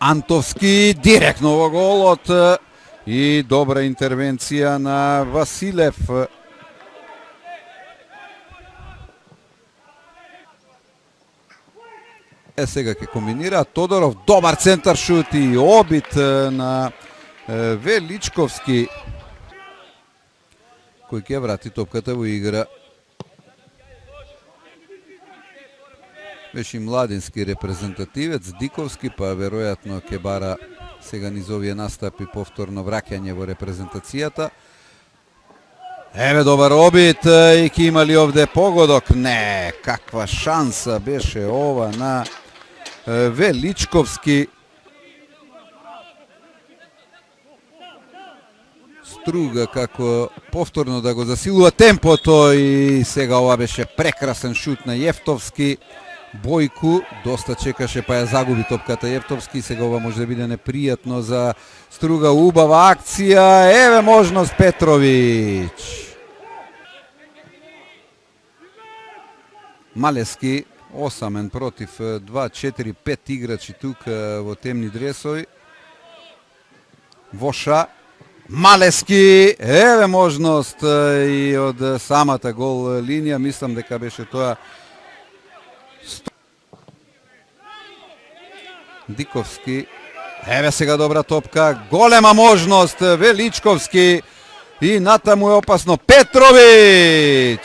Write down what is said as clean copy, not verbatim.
Антовски директно во голот и добра интервенција на Василев. Сега ќе комбинира Тодоров, добар центар шут и обид на Величковски, кој ќе врати топката во игра. Беше младински репрезентативец Диковски, па веројатно ќе бара сега низ овие настапи повторно враќање во репрезентацијата. Еве добар обид и ќе имали овде погодок. Не, каква шанса беше ова на Величковски. Струга како повторно да го засилува темпото и сега ова беше прекрасен шут на Јефтовски. Бојку доста чекаше па ја загуби топката Јефтовски. Сега ова може да биде непријатно за Струга. Убава акција. Еве можност Петровиќ. Малески осамен против 2-4-5 играчи тука во темни дресови. Воша. Малески. Еве можност и од самата гол линија. Мислам дека беше тоа Диковски. Еве сега добра топка. Голема можност Величковски. И натаму е опасно Петровиќ.